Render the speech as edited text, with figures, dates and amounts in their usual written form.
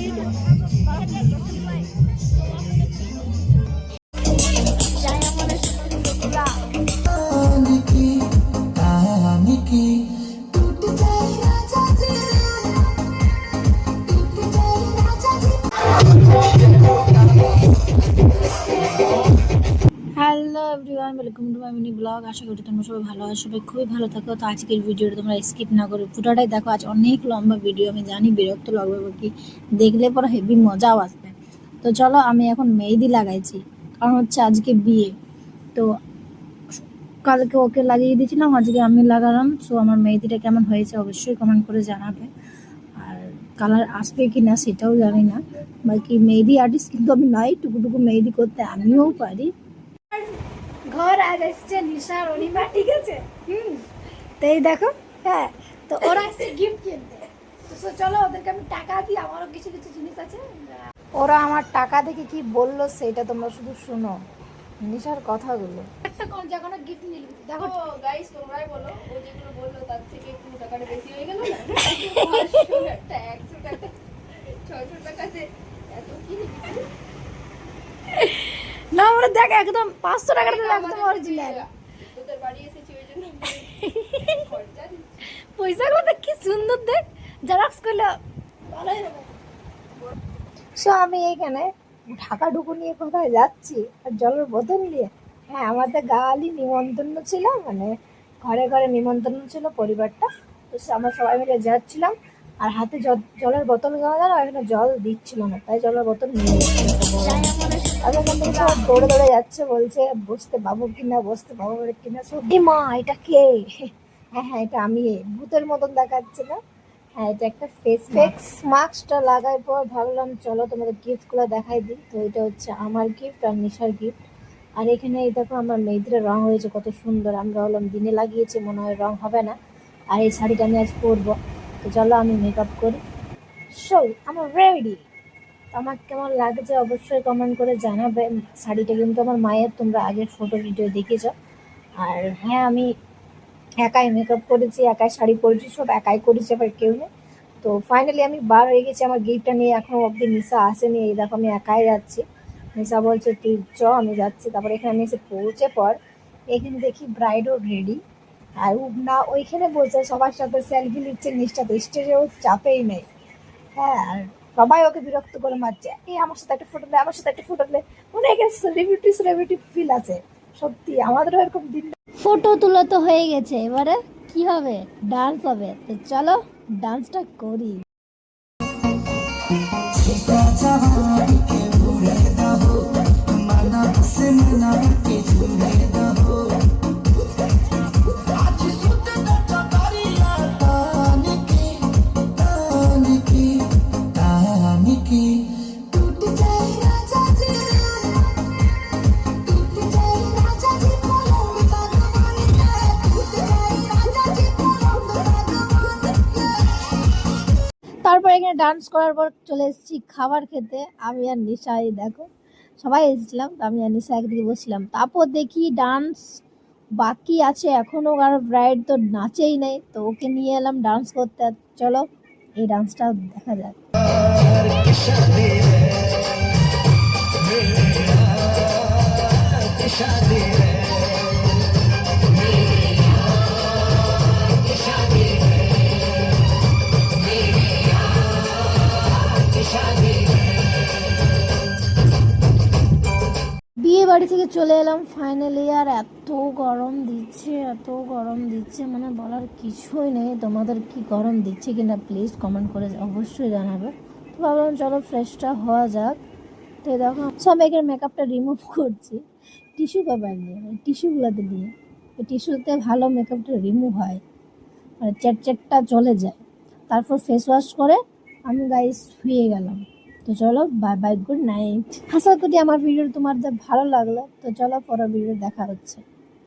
Hello everyone, welcome to my mini blog. আশা করি তোমরা সবাই ভালো আছো, সবাই খুবই ভালো থাকো। তো আজকের ভিডিওটা তোমরা স্কিপ না করে পুরোটাই দেখো। আজ অনেক লম্বা ভিডিও, আমি জানি বিরক্ত লাগবে, কি দেখলে পরে হেভি মজাও আসবে। তো চলো, আমি এখন মেহেদি লাগাইছি, কারণ হচ্ছে আজকে বিয়ে। তো কালকে ওকে লাগিয়ে দিয়েছিলাম, আজকে আমি লাগালাম। সো আমার মেহেদিটা কেমন হয়েছে অবশ্যই কমেন্ট করে জানাবে। আর কালার আসবে কি না সেটাও জানি না, বাকি মেহেদি আর্টিস্ট কিন্তু আমি নাই, টুকুটুকু মেহেদি করতে আমিও পারি। ঘর আজ এসছে নিশা রনিমা, ঠিক আছে। তো এই দেখো, হ্যাঁ, তো ওরা এসছে গিফট কিনতে। তো চলো, ওদেরকে আমি টাকা দিই, আমারও কিছু কিছু জিনিস আছে। ওরা আমার টাকা দেখে কি বললো সেটা তোমরা শুধু শুনো, নিশার কথাগুলো। একটা কোন জায়গায় গিফট নিলি দেখো। গাইস তোমরাই বলো, ও যেগুলো বললো তার থেকে একটু টাকাটা বেশি হয়ে গেল না? 500 একটা 100 টাকা 600 টাকাতে এত কি না, আমরা দেখ একদম 500 টাকার একদম অরিজিনাল। তোদের বাড়ি এসেছি ওই জন্য খরচা দিচ্ছি। পয়সাগুলো দেখ কি সুন্দর, দেখ জেরক্স করলে ভালোই হবে। সো আমি এইখানে ঢাকা ঢুকু নিয়ে কোথায় যাচ্ছি আর জলের বোতল নিয়ে। হ্যাঁ, আমাদের গালি নিমন্ত্রণ ছিল, মানে ঘরে ঘরে নিমন্ত্রণ ছিল পরিবারটা। তো আমরা সবাই মিলে যাচ্ছিলাম, আর হাতে জলের বোতল নেওয়া যায় না, এখানে জল দিচ্ছিল না, তাই জলের বোতল নিয়ে সব দৌড়ে দৌড়ে যাচ্ছে, বলছে বসতে পাবো কিনা, বসতে পাবো কিনা। সত্যি মা, এটা কে? হ্যাঁ হ্যাঁ, এটা আমি। ভূতের মতন দেখাচ্ছে না? হ্যাঁ, এটা একটা ফেস মাস্কটা লাগার পর ভাবলাম চলো তোমাদের গিফটগুলো দেখাই দিই। তো এটা হচ্ছে আমার গিফট আর নিশার গিফট। আর এখানে এই দেখো আমার মেয়েদের রং হয়েছে কত সুন্দর। আমরা হলাম দিনে লাগিয়েছি, মনে হয় রং হবে না। আর এই শাড়িটা আমি আজ পরবো। তো চলো আমি মেকআপ করি। সো আমার রেডি। আমার কেমন লাগছে অবশ্যই কমেন্ট করে জানাবে। শাড়িটা কিন্তু আমার মায়ের, তোমরা আগের ফটো ভিডিও দেখেছ। আর হ্যাঁ, আমি একাই মেকআপ করেছি, একাই শাড়ি পরেছি, সব একাই করেছি, আবার কেউ নেই। তো ফাইনালি আমি বার হয়ে গেছি আমার গিফটটা নিয়ে। এখনো অবধি নিশা আসেনি, এই দেখো আমি একাই যাচ্ছি। নিশা বলছে তুই চ, আমি যাচ্ছি। তারপর এখানে আমি এসে পৌঁছে পর এখানে দেখি ব্রাইডও রেডি। আর না ওইখানে বলছে সবার সাথে সেলফি নিচ্ছে, নিষ্ঠা তো স্টেজেও চাপেই নেই। হ্যাঁ, আর সবাই ওকে বিরক্ত করে মারছে, এই আমার সাথে একটা ফটো নে, আমার সাথে একটা ফটো নে। মানে এখানে সেলিব্রিটি ফিল আছে। সত্যি আমাদেরও এরকম দিন। ফটো তোলা তো হয়ে গেছে, এবারে কি হবে? ডান্স হবে। তো চলো ডান্সটা করি। তারপর এখানে ডান্স করার পর চলে এসেছি খাবার খেতে। আমি আর নিশা, এই দেখো সবাই এসেছিলাম, তো আমি আর নিশা একদিকে বসছিলাম। তারপর দেখি ডান্স বাকি আছে এখনো, আর ব্রাইড তো নাচেই নেই। তো ওকে নিয়ে এলাম ডান্স করতে। চলো এই ডান্সটা দেখা যাক। বিয়ে বাড়ি থেকে চলে এলাম ফাইনালি। আর এত গরম দিচ্ছে, এত গরম দিচ্ছে, মানে বলার কিছুই নেই। তোমাদের কি গরম দিচ্ছে কিনা প্লিজ কমেন্ট করে অবশ্যই জানাবে। তো ভাবলাম চলো ফ্রেশটা হওয়া যাক। তো দেখো সব এখানে মেকআপটা রিমুভ করছি টিস্যু পেপার নিয়ে, টিস্যুগুলোতে দিয়ে। এই টিস্যুতে ভালো মেকআপটা রিমুভ হয়, মানে চ্যাটচ্যাটটা চলে যায়। তারপর ফেস ওয়াশ করে আমি গাইস শুয়ে গেলাম। তো চলো বাই বাই, গুড নাইট। আশা করি আমার ভিডিও তোমাদের ভালো লাগলো। তো চলো পরের ভিডিও দেখা হচ্ছে।